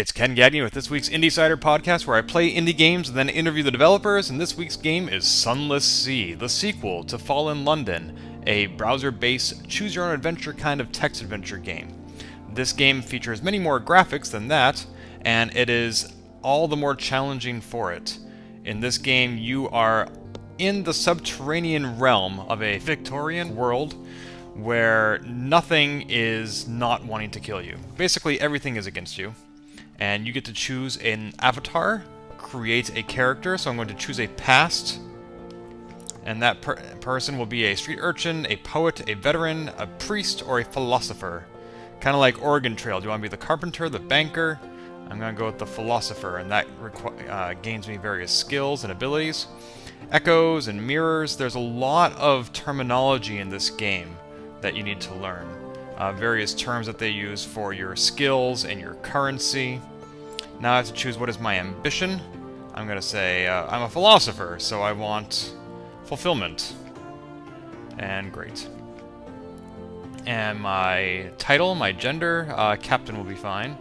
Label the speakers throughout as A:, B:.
A: It's Ken Gagnon with this week's IndieSider podcast, where I play indie games and then interview the developers, and this week's game is Sunless Sea, the sequel to Fallen London, a browser-based choose-your-own-adventure kind of text-adventure game. This game features many more graphics than that, and it is all the more challenging for it. In this game, you are in the subterranean realm of a Victorian world where nothing is not wanting to kill you. Basically, everything is against you. And you get to choose an avatar, create a character. So I'm going to choose a past, and that person will be a street urchin, a poet, a veteran, a priest, or a philosopher. Kind of like Oregon Trail. Do you want to be the carpenter, the banker? I'm going to go with the philosopher, and that gains me various skills and abilities. Echoes and mirrors. There's a lot of terminology in this game that you need to learn. Various terms that they use for your skills and your currency. Now I have to choose what is my ambition. I'm going to say I'm a philosopher, so I want fulfillment. And great. And my title, my gender, captain will be fine.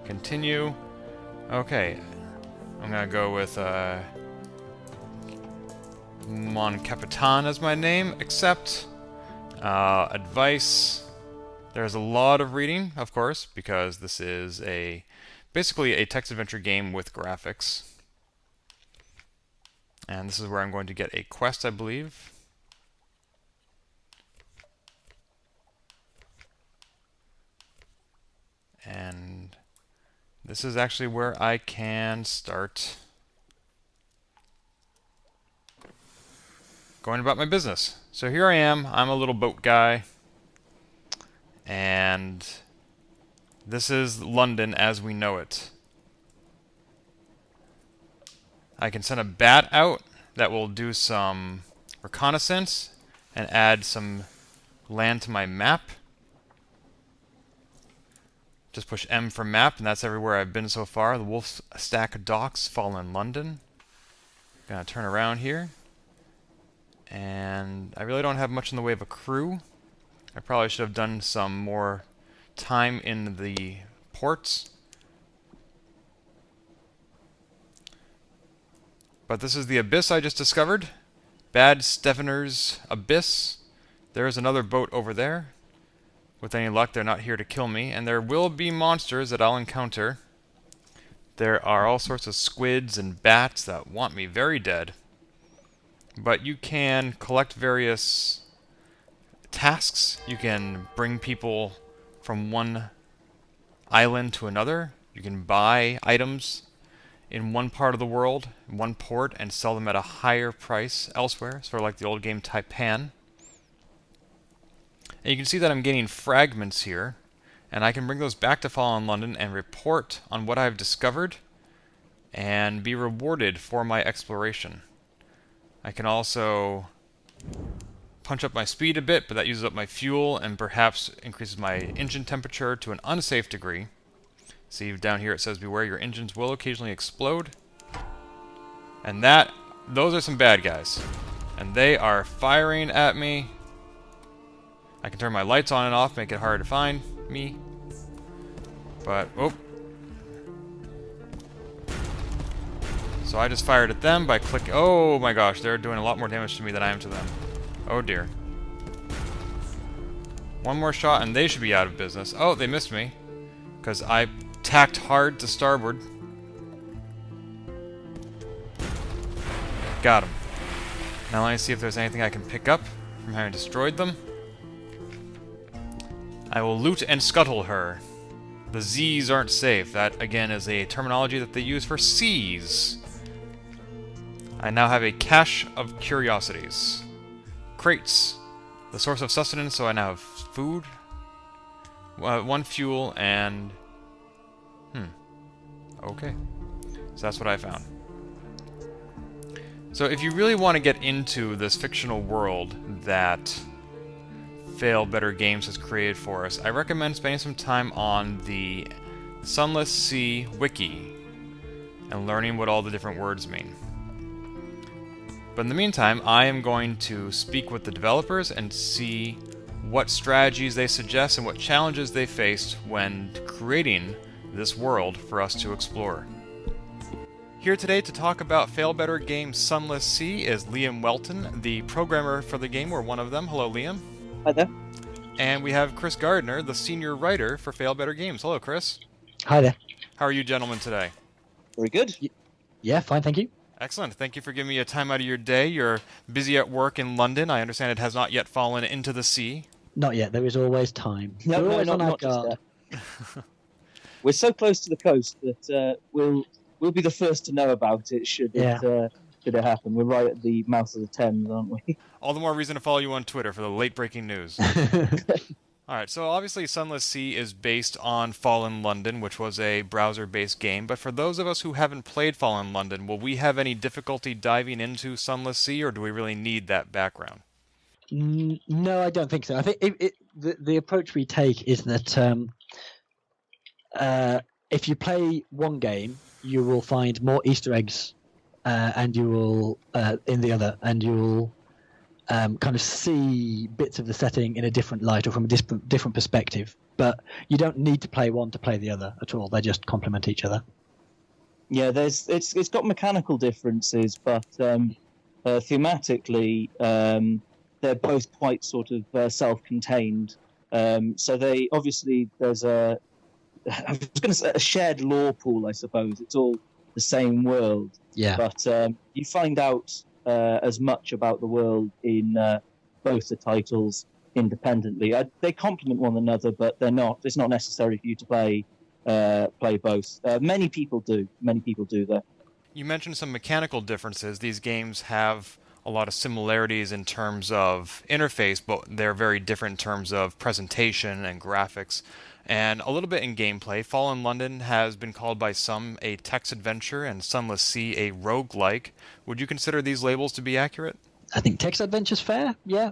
A: Continue. Okay. I'm going to go with Mon Capitan as my name. Accept. Advice. There's a lot of reading, of course, because this is basically a text-adventure game with graphics. And this is where I'm going to get a quest, I believe. And this is actually where I can start going about my business. So here I am. I'm a little boat guy. And this is London as we know it. I can send a bat out that will do some reconnaissance and add some land to my map. Just push M for map, and that's everywhere I've been so far. The Wolf Stack Docks, Fallen London. Gonna turn around here. And I really don't have much in the way of a crew. I probably should have done some more time in the ports. But this is the abyss I just discovered. Bad Stevener's Abyss. There's another boat over there. With any luck, they're not here to kill me. And there will be monsters that I'll encounter. There are all sorts of squids and bats that want me very dead. But you can collect various tasks. You can bring people from one island to another. You can buy items in one part of the world, in one port, and sell them at a higher price elsewhere, sort of like the old game Taipan. And you can see that I'm gaining fragments here, and I can bring those back to Fallen London and report on what I've discovered and be rewarded for my exploration. I can also punch up my speed a bit, but that uses up my fuel and perhaps increases my engine temperature to an unsafe degree. See, down here it says, beware, your engines will occasionally explode. And those are some bad guys. And they are firing at me. I can turn my lights on and off, make it hard to find me. But, oh. So I just fired at them by clicking. Oh my gosh, they're doing a lot more damage to me than I am to them. Oh dear. One more shot and they should be out of business. Oh, they missed me. Because I tacked hard to starboard. Got him. Now let me see if there's anything I can pick up from having destroyed them. I will loot and scuttle her. The Z's aren't safe. That, again, is a terminology that they use for C's. I now have a cache of curiosities. Crates. The source of sustenance, so I now have food. One fuel and... Okay. So that's what I found. So if you really want to get into this fictional world that Failbetter Games has created for us, I recommend spending some time on the Sunless Sea wiki and learning what all the different words mean. But in the meantime, I am going to speak with the developers and see what strategies they suggest and what challenges they faced when creating this world for us to explore. Here today to talk about Failbetter game Sunless Sea is Liam Welton, the programmer for the game, or one of them. Hello, Liam.
B: Hi there.
A: And we have Chris Gardiner, the senior writer for Failbetter Games. Hello, Chris.
C: Hi there.
A: How are you gentlemen today?
B: Very good.
C: Yeah, fine, thank you.
A: Excellent. Thank you for giving me a time out of your day. You're busy at work in London. I understand it has not yet fallen into the sea.
C: Not yet. There is always time.
B: No,
C: We're always on our
B: not just
C: guard.
B: that. We're so close to the coast that we'll be the first to know about it should it happen. We're right at the mouth of the Thames, aren't we?
A: All the more reason to follow you on Twitter for the late-breaking news. All right, so obviously Sunless Sea is based on Fallen London, which was a browser-based game, but for those of us who haven't played Fallen London, will we have any difficulty diving into Sunless Sea, or do we really need that background?
C: No, I don't think so. I think the approach we take is that if you play one game, you will find more Easter eggs, and you will in the other, and you will kind of see bits of the setting in a different light or from a different perspective. But you don't need to play one to play the other at all. They just complement each other.
B: Yeah, it's got mechanical differences, but thematically they're both quite sort of self-contained. So they obviously there's I was going to say a shared lore pool, I suppose. It's all the same world.
C: Yeah.
B: But you find out as much about the world in both the titles independently. They complement one another, but they're not. It's not necessary for you to play both. Many people do. Many people do that.
A: You mentioned some mechanical differences. These games have a lot of similarities in terms of interface, but they're very different in terms of presentation and graphics. And a little bit in gameplay. Fallen London has been called by some a text adventure and Sunless Sea a roguelike. Would you consider these labels to be accurate?
C: I think text adventure's fair, yeah.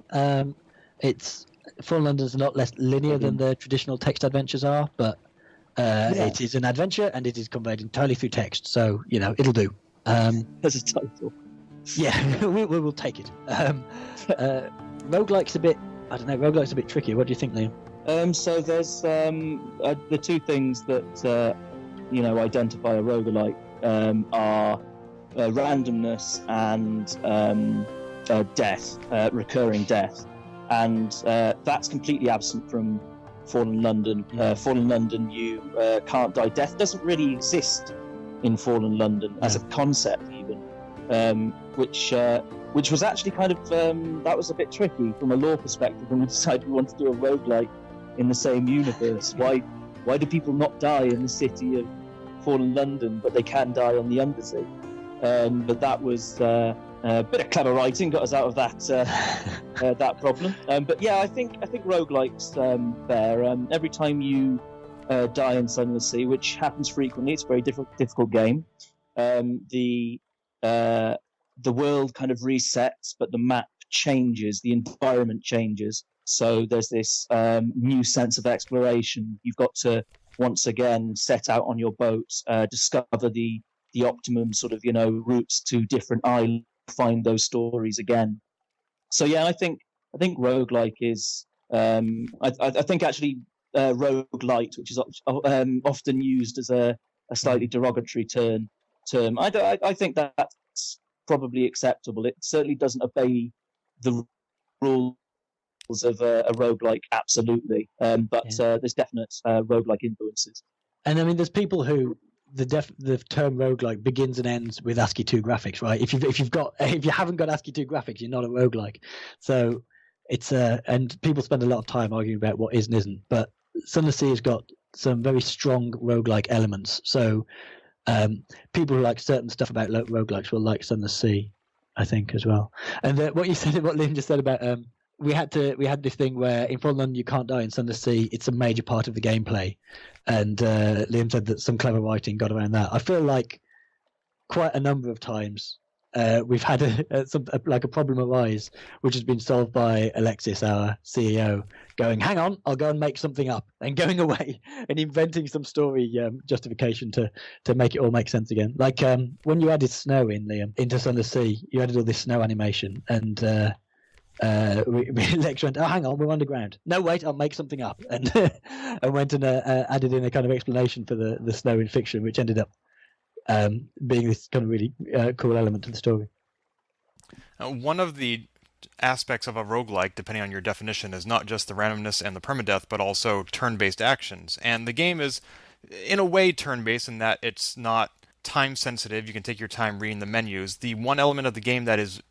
C: It's Fallen London's a lot less linear than the traditional text adventures are, but it is an adventure and it is conveyed entirely through text, so, it'll do.
B: As a title.
C: Yeah, we will take it. Roguelike's a bit, I don't know, roguelike's a bit tricky. What do you think, Liam?
B: So there's the two things that identify a roguelike are randomness and death, recurring death, and that's completely absent from Fallen London. Fallen London, you can't die. Death doesn't really exist in Fallen London as a concept, even, which was actually kind of that was a bit tricky from a lore perspective when we decided we wanted to do a roguelike in the same universe. Why do people not die in the city of Fallen London, but they can die on the Undersea? But that was a bit of clever writing, got us out of that that problem. But yeah, I think roguelikes fair. Every time you die in Sunless Sea, which happens frequently, it's a very difficult game. The world kind of resets, but the map changes, the environment changes. So there's this new sense of exploration. You've got to once again set out on your boat, discover the optimum sort of routes to different islands, find those stories again. So yeah, I think roguelike is I think actually roguelite, which is often used as a slightly derogatory term. I think that's probably acceptable. It certainly doesn't obey the rules of a roguelike, absolutely, but there's definite roguelike influences.
C: And I mean, there's people who the term roguelike begins and ends with ASCII 2 graphics, right? If you haven't got ASCII 2 graphics, you're not a roguelike. So it's and people spend a lot of time arguing about what is and isn't. But Sunless Sea has got some very strong roguelike elements. So people who like certain stuff about roguelikes will like Sunless Sea, I think, as well. And what you said, what Liam just said about we had this thing where in Fallen London you can't die, in Sunless Sea it's a major part of the gameplay, and Liam said that some clever writing got around that. I feel like quite a number of times we've had a problem arise, which has been solved by Alexis, our CEO, going, "Hang on, I'll go and make something up," and going away and inventing some story justification to make it all make sense again. Like when you added snow in, Liam, into Sunless Sea, you added all this snow animation, and Lex went, "Oh, hang on, we're underground. No, wait, I'll make something up," and and went and added in a kind of explanation for the snow in fiction, which ended up being this kind of really cool element to the story.
A: One of the aspects of a roguelike, depending on your definition, is not just the randomness and the permadeath, but also turn-based actions. And the game is, in a way, turn-based in that it's not time-sensitive. You can take your time reading the menus. The one element of the game that is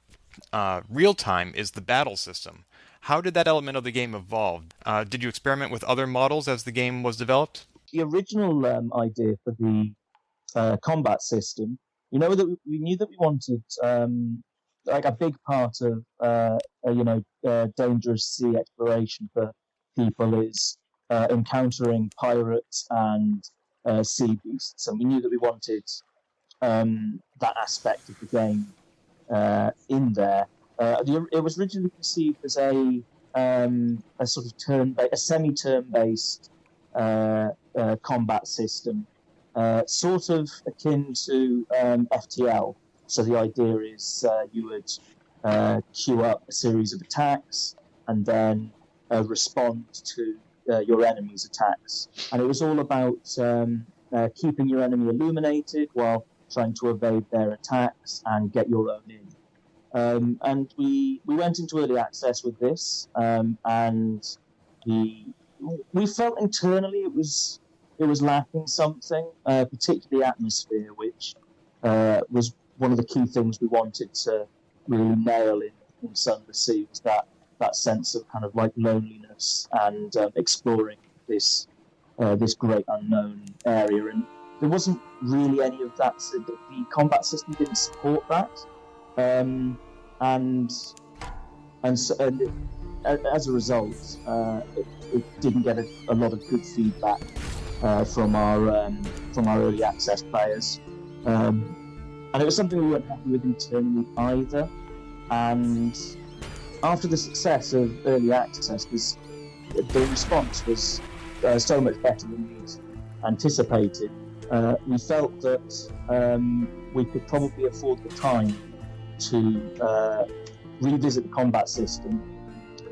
A: real-time is the battle system. How did that element of the game evolve? Did you experiment with other models as the game was developed?
B: The original idea for the combat system, that we knew that we wanted like a big part of dangerous sea exploration for people is encountering pirates and sea beasts, and we knew that we wanted that aspect of the game in there. It was originally conceived as a sort of semi-turn-based combat system, sort of akin to FTL. So the idea is you would queue up a series of attacks and then respond to your enemy's attacks. And it was all about keeping your enemy illuminated while trying to evade their attacks and get your own in. And we went into early access with this, and we felt internally it was lacking something, particularly atmosphere, which was one of the key things we wanted to really nail in Sunless Sea, was that sense of kind of like loneliness and exploring this great unknown area. And there wasn't really any of that. So the combat system didn't support that, and as a result, it didn't get a lot of good feedback from our early access players. And it was something we weren't happy with internally either. And after the success of early access, the response was so much better than we'd anticipated. We felt that we could probably afford the time to revisit the combat system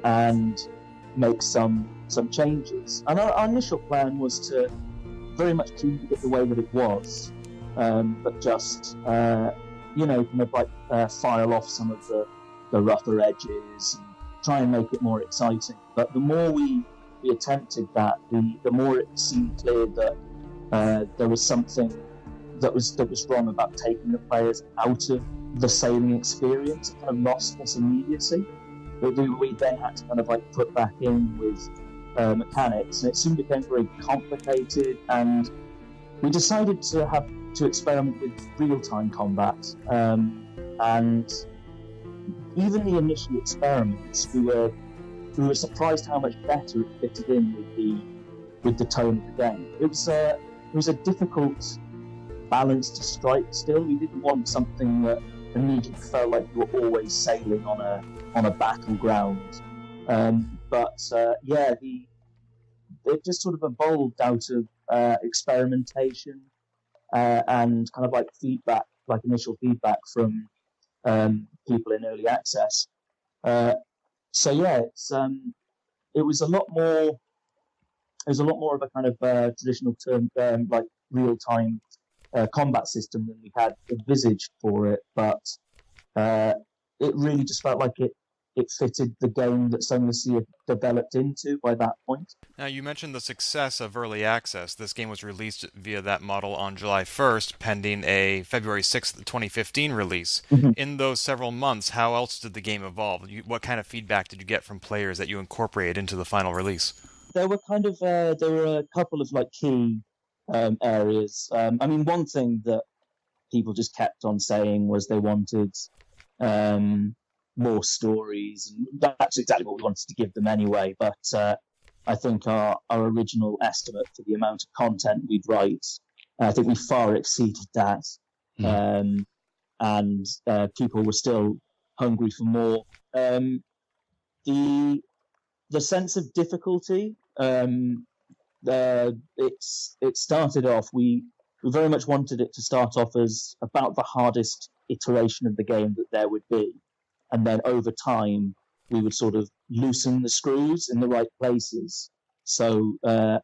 B: and make some changes. And our initial plan was to very much keep it the way that it was, but just kind of like file off some of the rougher edges and try and make it more exciting. But the more we attempted that, the more it seemed clear that there was something that was wrong about taking the players out of the sailing experience. It kind of lost this immediacy that we then had to kind of like put back in with mechanics, and it soon became very complicated. And we decided to experiment with real-time combat, and even the initial experiments, we were surprised how much better it fitted in with the tone of the game. It was a difficult balance to strike. Still, we didn't want something that immediately felt like you were always sailing on a battleground. It just sort of evolved out of experimentation and kind of like feedback, like initial feedback from people in early access. It was a lot more. It was a lot more of a kind of traditional term, like real-time combat system than we had envisaged for it, but it really just felt like it fitted the game that Sunless Sea had developed into by that point.
A: Now, you mentioned the success of early access. This game was released via that model on July 1st, pending a February 6th, 2015 release. Mm-hmm. In those several months, how else did the game evolve? What kind of feedback did you get from players that you incorporated into the final release?
B: There were a couple of like key areas. One thing that people just kept on saying was they wanted more stories, and that's exactly what we wanted to give them anyway. But I think our original estimate for the amount of content we'd write, I think we far exceeded that. Mm. And people were still hungry for more. The sense of difficulty, it started off, we very much wanted it to start off as about the hardest iteration of the game that there would be. And then over time, we would sort of loosen the screws in the right places. So that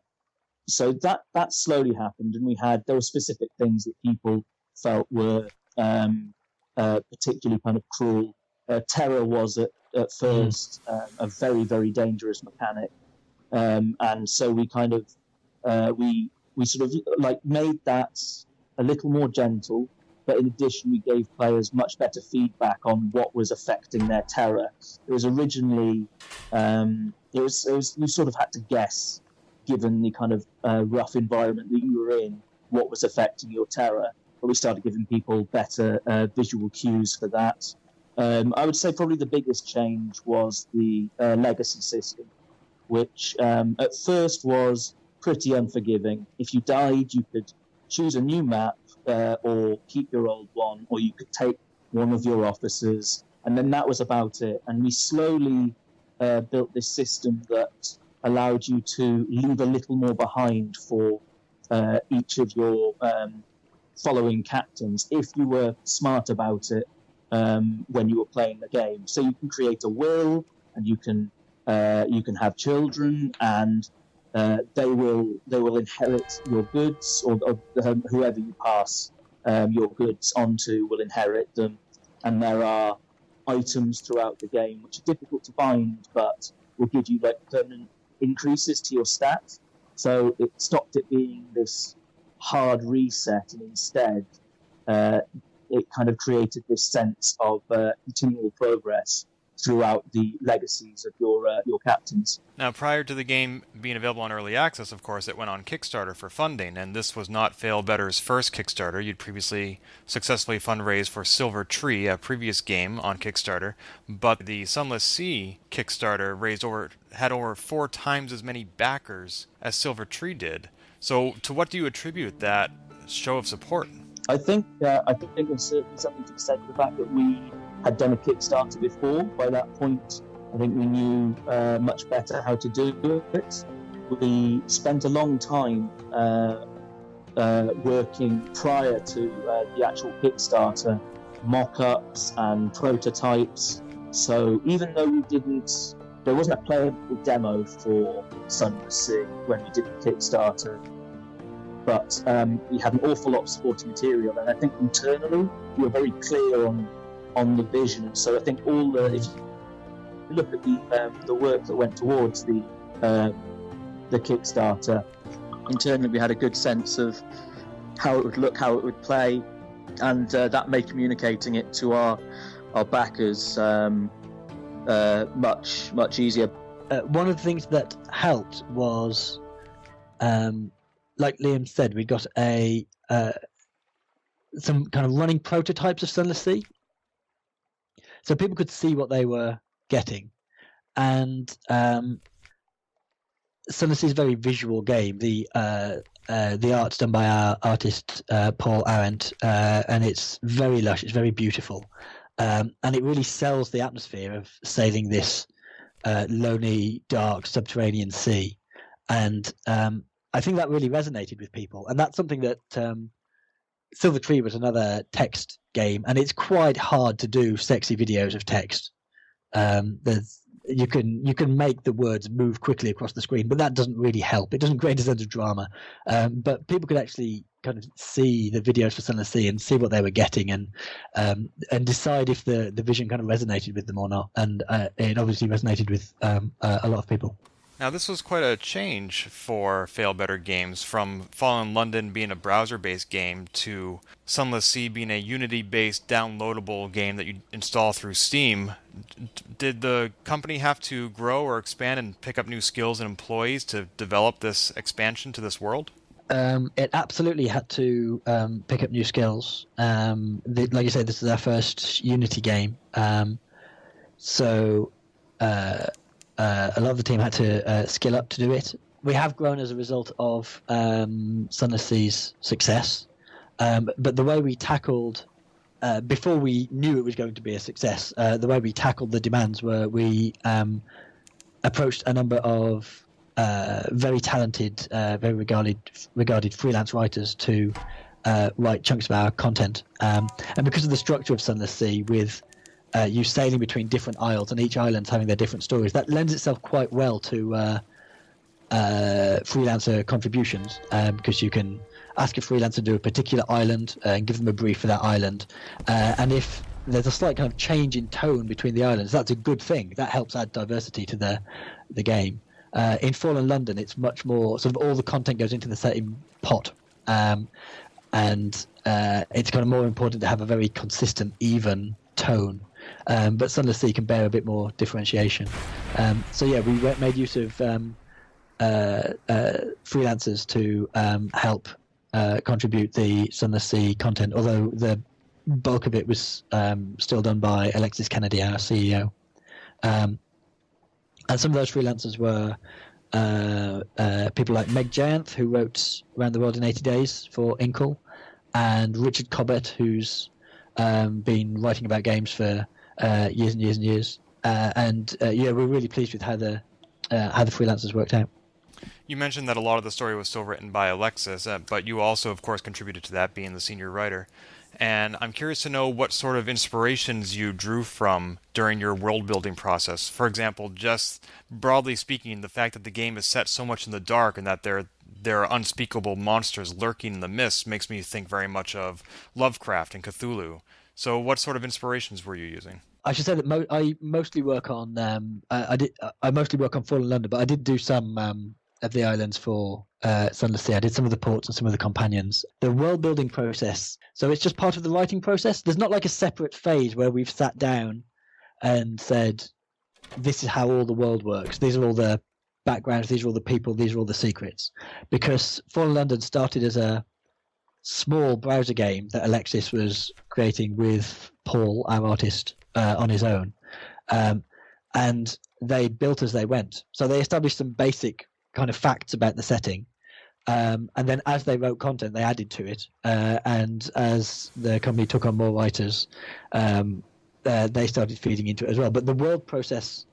B: slowly happened, and there were specific things that people felt were particularly kind of cruel. Terror was at first a very, very dangerous mechanic, and so we kind of we sort of like made that a little more gentle. But in addition, we gave players much better feedback on what was affecting their terror. It was originally you sort of had to guess, given the kind of rough environment that you were in, what was affecting your terror. But we started giving people better visual cues for that. I would say probably the biggest change was the legacy system, which at first was pretty unforgiving. If you died, you could choose a new map or keep your old one, or you could take one of your officers, and then that was about it. And we slowly built this system that allowed you to leave a little more behind for each of your following captains if you were smart about it when you were playing the game. So you can create a will, and you can have children, and they will inherit your goods, or whoever you pass your goods onto will inherit them. And there are items throughout the game which are difficult to find, but will give you like permanent increases to your stats. So it stopped it being this hard reset, and instead it kind of created this sense of continual progress throughout the legacies of your captains.
A: Now, prior to the game being available on Early Access, of course, it went on Kickstarter for funding, and this was not Failbetter's first Kickstarter. You'd previously successfully fundraised for Silver Tree, a previous game on Kickstarter, but the Sunless Sea Kickstarter had over 4 times as many backers as Silver Tree did. So, to what do you attribute that show of support?
B: I think there's certainly something to be said for the fact that we had done a Kickstarter before. By that point, I think we knew much better how to do it. We spent a long time working prior to the actual Kickstarter, mock-ups and prototypes. So even though there wasn't a playable demo for Sunless Sea when we did the Kickstarter, but we had an awful lot of supporting material, and I think internally we were very clear on the vision. So I think if you look at the work that went towards the Kickstarter, internally we had a good sense of how it would look, how it would play, and that made communicating it to our backers much easier.
C: One of the things that helped was, like Liam said, we got some kind of running prototypes of Sunless Sea, so people could see what they were getting. And Sunless Sea is a very visual game. The art's done by our artist Paul Arendt, and it's very lush. It's very beautiful, and it really sells the atmosphere of sailing this lonely, dark, subterranean sea. And I think that really resonated with people, and that's something that Silver Tree was another text game, and it's quite hard to do sexy videos of text. You can make the words move quickly across the screen, but that doesn't really help. It doesn't create a sense of drama. But people could actually kind of see the videos for Sunless Sea and see what they were getting, and decide if the vision kind of resonated with them or not. And it obviously resonated with a lot of people.
A: Now, this was quite a change for Failbetter Games, from Fallen London being a browser-based game to Sunless Sea being a Unity-based downloadable game that you install through Steam. Did the company have to grow or expand and pick up new skills and employees to develop this expansion to this world?
C: It absolutely had to pick up new skills. Like you said, this is our first Unity game. So a lot of the team had to skill up to do it. We have grown as a result of Sunless Sea's success. But the way we tackled, before we knew it was going to be a success, the way we tackled the demands were we approached a number of very talented, very regarded freelance writers to write chunks of our content. And because of the structure of Sunless Sea, with you sailing between different isles, and each island's having their different stories. That lends itself quite well to freelancer contributions, because you can ask a freelancer to do a particular island and give them a brief for that island, and if there's a slight kind of change in tone between the islands, that's a good thing. That helps add diversity to the game. In Fallen London, it's much more sort of all the content goes into the same pot, and it's kind of more important to have a very consistent, even tone. But Sunless Sea can bear a bit more differentiation. So yeah, we made use of freelancers to help contribute the Sunless Sea content, although the bulk of it was still done by Alexis Kennedy, our CEO. And some of those freelancers were people like Meg Giant, who wrote Around the World in 80 Days for Inkle, and Richard Cobbett, who's been writing about games for years and years and years. Yeah, we're really pleased with how the freelancers worked out.
A: You mentioned that a lot of the story was still written by Alexis, but you also, of course, contributed to that, being the senior writer. And I'm curious to know what sort of inspirations you drew from during your world-building process. For example, just broadly speaking, the fact that the game is set so much in the dark and that there are unspeakable monsters lurking in the mist makes me think very much of Lovecraft and Cthulhu. So what sort of inspirations were you using?
C: I should say that I mostly work on I mostly work on Fallen London, but I did do some of the islands for Sunless Sea. I did some of the ports and some of the companions. The world building process, so it's just part of the writing process. There's not like a separate phase where we've sat down and said, this is how all the world works. These are all the backgrounds, these are all the people, these are all the secrets. Because Fallen London started as a small browser game that Alexis was creating with Paul, our artist, on his own. And they built as they went. So they established some basic kind of facts about the setting, and then as they wrote content, they added to it, and as the company took on more writers, they started feeding into it as well. But the world process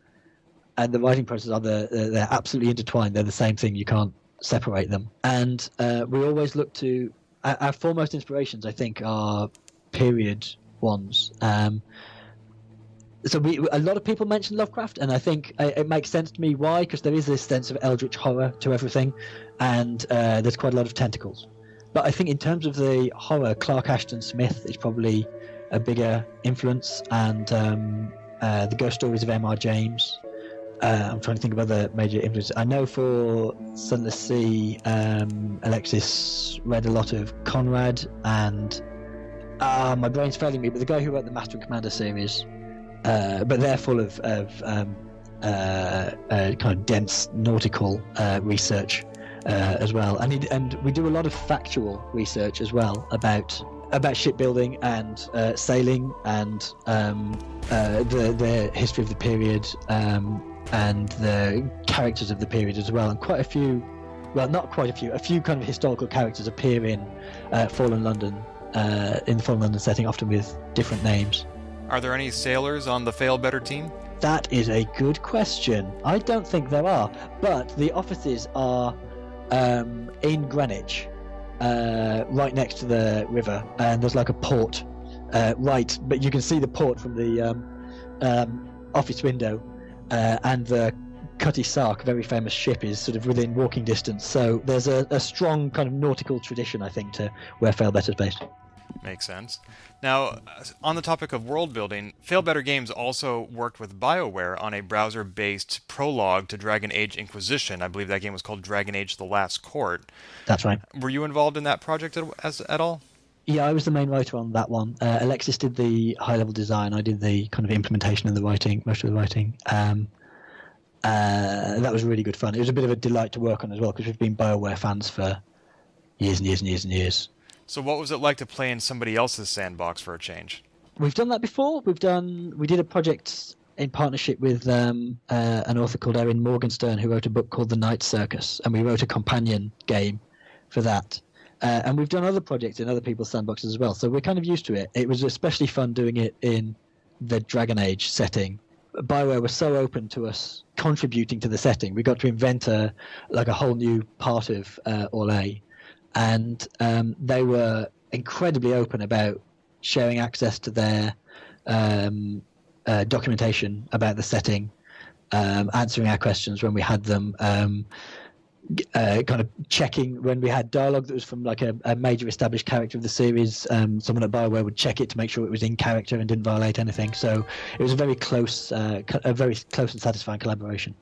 C: and the writing process are they're absolutely intertwined. They're the same thing. You can't separate them. And we always look to our foremost inspirations, I think, are period ones. So a lot of people mention Lovecraft, and I think it makes sense to me. Why? Because there is this sense of eldritch horror to everything, and there's quite a lot of tentacles. But I think in terms of the horror, Clark Ashton Smith is probably a bigger influence, and the ghost stories of M.R. James. I'm trying to think of other major influences. I know for Sunless Sea, Alexis read a lot of Conrad, and my brain's failing me, but the guy who wrote the Master and Commander series. But they're full of kind of dense nautical research as well, and we do a lot of factual research as well about shipbuilding and sailing and the history of the period and the characters of the period as well. And quite a few, well, not quite a few kind of historical characters appear in Fallen London, in the Fallen London setting, often with different names.
A: Are there any sailors on the Failbetter team?
C: That is a good question. I don't think there are, but the offices are in Greenwich, right next to the river, and there's like a port, but you can see the port from the office window, and the Cutty Sark, a very famous ship, is sort of within walking distance. So there's a strong kind of nautical tradition, I think, to where Failbetter is based.
A: Makes sense. Now, on the topic of world building, Failbetter Games also worked with BioWare on a browser-based prologue to Dragon Age Inquisition. I believe that game was called Dragon Age: The Last Court.
C: That's right.
A: Were you involved in that project at all?
C: Yeah, I was the main writer on that one. Alexis did the high-level design. I did the kind of implementation and the writing, most of the writing. That was really good fun. It was a bit of a delight to work on as well, because we've been BioWare fans for years and years and years and years.
A: So what was it like to play in somebody else's sandbox for a change?
C: We've done that before. We did a project in partnership with an author called Erin Morgenstern, who wrote a book called The Night Circus, and we wrote a companion game for that. And we've done other projects in other people's sandboxes as well, so we're kind of used to it. It was especially fun doing it in the Dragon Age setting. BioWare was so open to us contributing to the setting. We got to invent a whole new part of Orlais. And they were incredibly open about sharing access to their documentation about the setting, answering our questions when we had them, kind of checking when we had dialogue that was from like a major established character of the series. Someone at BioWare would check it to make sure it was in character and didn't violate anything. So it was a very close and satisfying collaboration.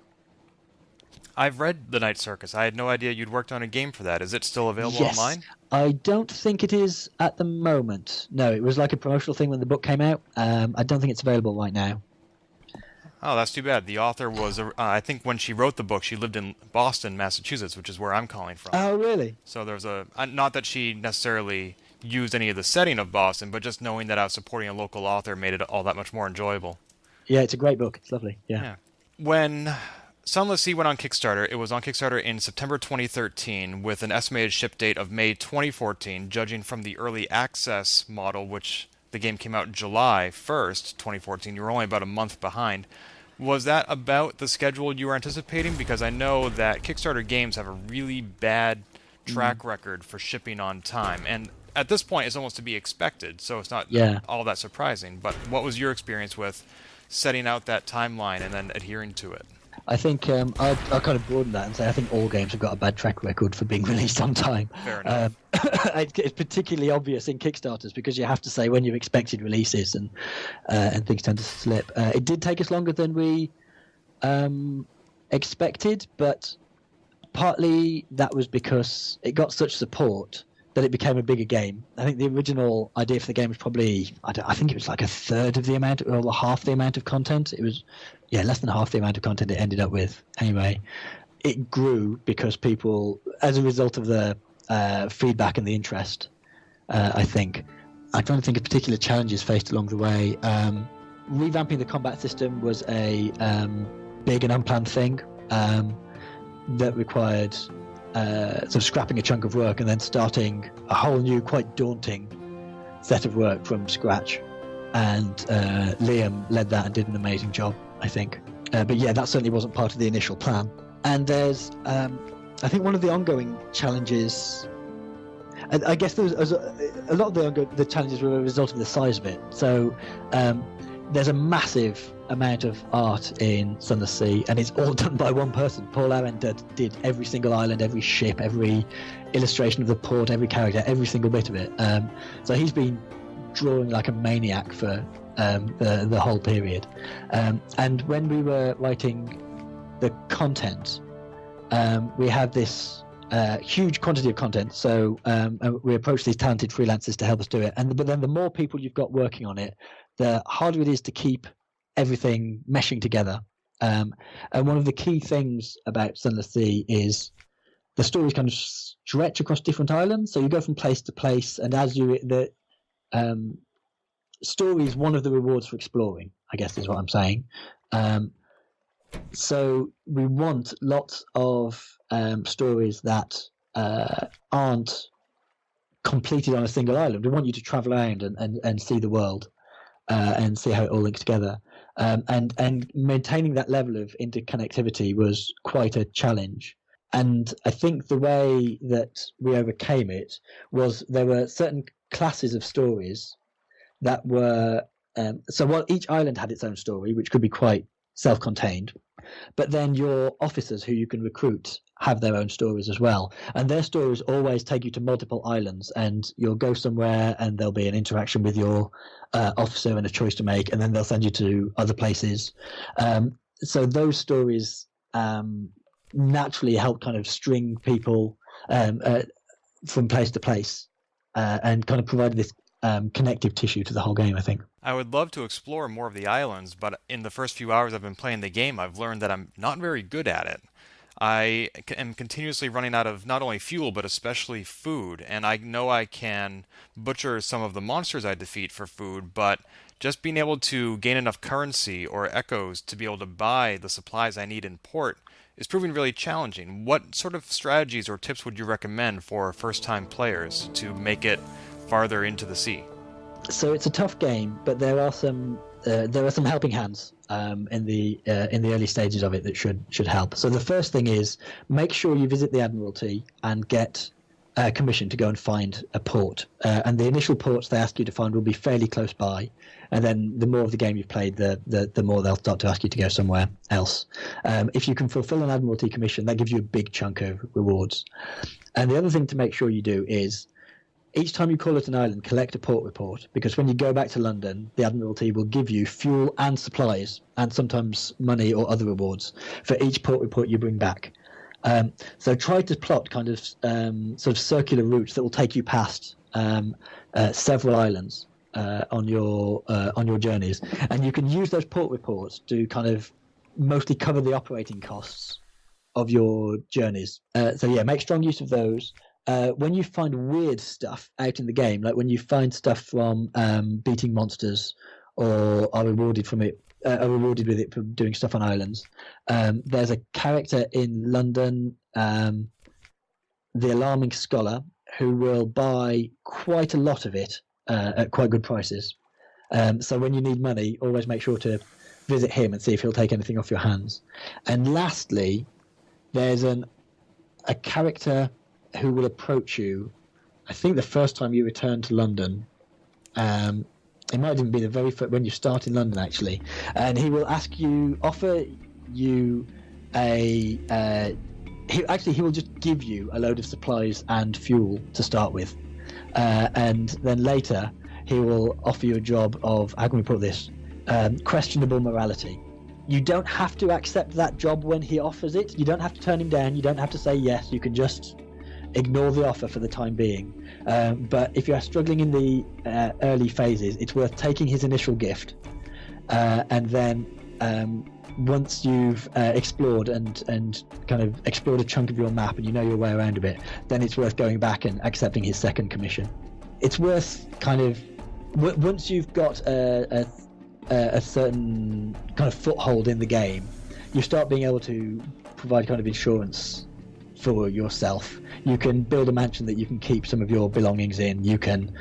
A: I've read The Night Circus. I had no idea you'd worked on a game for that. Is it still available online?
C: I don't think it is at the moment. No, it was like a promotional thing when the book came out. I don't think it's available right now.
A: Oh, that's too bad. The author was, I think when she wrote the book, she lived in Boston, Massachusetts, which is where I'm calling from.
C: Oh, really?
A: So there's not that she necessarily used any of the setting of Boston, but just knowing that I was supporting a local author made it all that much more enjoyable.
C: Yeah, it's a great book. It's lovely. Yeah.
A: When Sunless Sea went on Kickstarter, it was on Kickstarter in September 2013 with an estimated ship date of May 2014, judging from the early access model, which the game came out July 1st, 2014. You were only about a month behind. Was that about the schedule you were anticipating? Because I know that Kickstarter games have a really bad track record for shipping on time. And at this point, it's almost to be expected, so it's not all that surprising. But what was your experience with setting out that timeline and then adhering to it?
C: I think I'll kind of broaden that and say I think all games have got a bad track record for being released on time.
A: Fair enough.
C: It's particularly obvious in Kickstarters because you have to say when you've expected releases and things tend to slip. It did take us longer than we expected, but partly that was because it got such support that it became a bigger game. I think the original idea for the game was probably, I think it was like a third of the amount, or half the amount of content. It was, less than half the amount of content it ended up with. Anyway, it grew because people, as a result of the feedback and the interest, I think. I'm trying to think of particular challenges faced along the way. Revamping the combat system was a big and unplanned thing that required sort of scrapping a chunk of work and then starting a whole new, quite daunting set of work from scratch. And Liam led that and did an amazing job, I think. But yeah, that certainly wasn't part of the initial plan. And there's, I think one of the ongoing challenges, I guess there was a lot of the challenges were a result of the size of it. So there's a massive amount of art in Sunless Sea, and it's all done by one person. Paul Arend did every single island, every ship, every illustration of the port, every character, every single bit of it. So he's been drawing like a maniac for the whole period. And when we were writing the content, we had this huge quantity of content. So we approached these talented freelancers to help us do it. But then the more people you've got working on it, the harder it is to keep everything meshing together. And one of the key things about Sunless Sea is the stories kind of stretch across different islands. So you go from place to place, and as the story is one of the rewards for exploring, I guess is what I'm saying. So we want lots of stories that aren't completed on a single island. We want you to travel around and see the world and see how it all links together. And maintaining that level of interconnectivity was quite a challenge. And I think the way that we overcame it was there were certain classes of stories that were so while each island had its own story, which could be quite self-contained, but then your officers who you can recruit have their own stories as well, and their stories always take you to multiple islands, and you'll go somewhere and there'll be an interaction with your officer and a choice to make, and then they'll send you to other places. So those stories naturally help kind of string people from place to place and kind of provide this connective tissue to the whole game, I think.
A: I would love to explore more of the islands, but in the first few hours I've been playing the game, I've learned that I'm not very good at it. I am continuously running out of not only fuel, but especially food, and I know I can butcher some of the monsters I defeat for food, but just being able to gain enough currency or echoes to be able to buy the supplies I need in port is proving really challenging. What sort of strategies or tips would you recommend for first-time players to make it farther into the sea?
C: So it's a tough game, but there are some helping hands in the early stages of it that should help. So the first thing is make sure you visit the Admiralty and get commission to go and find a port. And the initial ports they ask you to find will be fairly close by. And then the more of the game you've played, the more they'll start to ask you to go somewhere else. If you can fulfill an Admiralty commission, that gives you a big chunk of rewards. And the other thing to make sure you do is each time you call at an island, collect a port report, because when you go back to London, the Admiralty will give you fuel and supplies, and sometimes money or other rewards for each port report you bring back. So try to plot kind of sort of circular routes that will take you past several islands on your journeys, and you can use those port reports to kind of mostly cover the operating costs of your journeys. So yeah, make strong use of those. When you find weird stuff out in the game, like when you find stuff from beating monsters or are rewarded with it for doing stuff on islands, there's a character in London, the Alarming Scholar, who will buy quite a lot of it at quite good prices. So when you need money, always make sure to visit him and see if he'll take anything off your hands. And lastly, there's a character who will approach you, I think the first time you return to London. It might even be the very first, when you start in London, actually. And he will offer you he will just give you a load of supplies and fuel to start with. And then later, he will offer you a job of, how can we put this, questionable morality. You don't have to accept that job when he offers it. You don't have to turn him down. You don't have to say yes. You can just ignore the offer for the time being. But if you're struggling in the early phases, it's worth taking his initial gift. And then once you've explored and kind of explored a chunk of your map and you know your way around a bit, then it's worth going back and accepting his second commission. It's worth kind of, once you've got a certain kind of foothold in the game, you start being able to provide kind of insurance for yourself. You can build a mansion that you can keep some of your belongings in. You can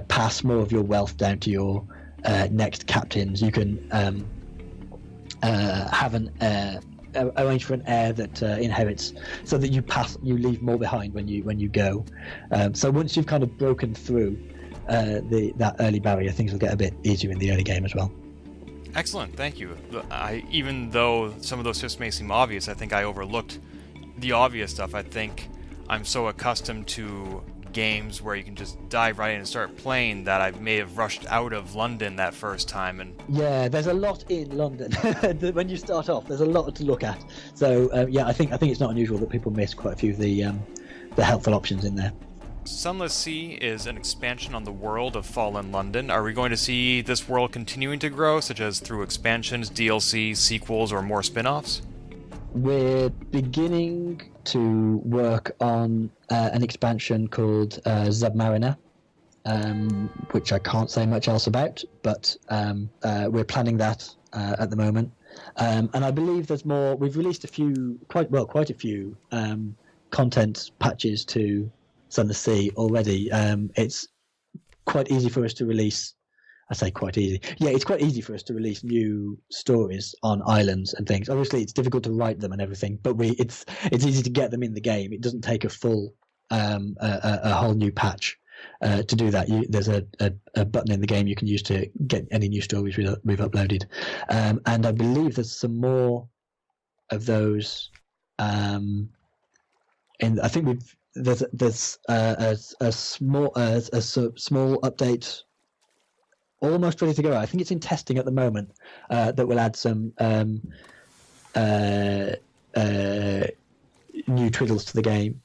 C: pass more of your wealth down to your next captains. You can have arrange for an heir that inherits, so that you leave more behind when you go. So once you've kind of broken through that early barrier, things will get a bit easier in the early game as well.
A: Excellent, thank you. Even though some of those tips may seem obvious, I think I overlooked the obvious stuff. I think I'm so accustomed to games where you can just dive right in and start playing that I may have rushed out of London that first time. And
C: yeah, there's a lot in London. When you start off, there's a lot to look at. So yeah, I think it's not unusual that people miss quite a few of the helpful options in there.
A: Sunless Sea is an expansion on the world of Fallen London. Are we going to see this world continuing to grow, such as through expansions, DLC, sequels, or more spin-offs?
C: We're beginning to work on an expansion called Submariner, which I can't say much else about, but we're planning that at the moment. And I believe there's more. We've released quite a few content patches to Sunless Sea already. It's quite easy for us to release. I say quite easy. Yeah, it's quite easy for us to release new stories on islands and things. Obviously, it's difficult to write them and everything, but it's easy to get them in the game. It doesn't take a full a whole new patch to do that. There's a button in the game you can use to get any new stories we've uploaded, and I believe there's some more of those. I think there's a small update almost ready to go. I think it's in testing at the moment, that will add some new twiddles to the game,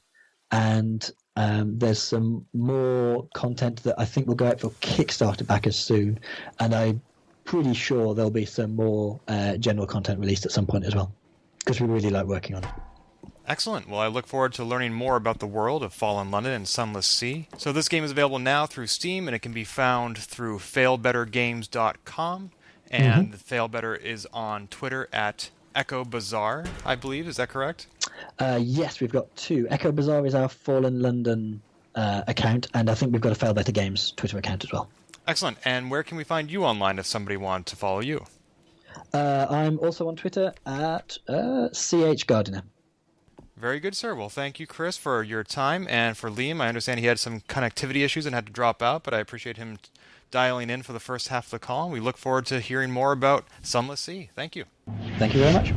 C: and there's some more content that I think will go out for Kickstarter backers soon, and I'm pretty sure there'll be some more general content released at some point as well, because we really like working on it.
A: Excellent. Well, I look forward to learning more about the world of Fallen London and Sunless Sea. So this game is available now through Steam, and it can be found through failbettergames.com. And Failbetter is on Twitter at Echo Bazaar, I believe. Is that correct?
C: Yes, we've got two. Echo Bazaar is our Fallen London account, and I think we've got a Failbetter Games Twitter account as well.
A: Excellent. And where can we find you online if somebody wanted to follow you?
C: I'm also on Twitter at CH Gardiner.
A: Very good, sir. Well, thank you, Chris, for your time, and for Liam. I understand he had some connectivity issues and had to drop out, but I appreciate him dialing in for the first half of the call. We look forward to hearing more about Sunless Sea. Thank you.
C: Thank you very much.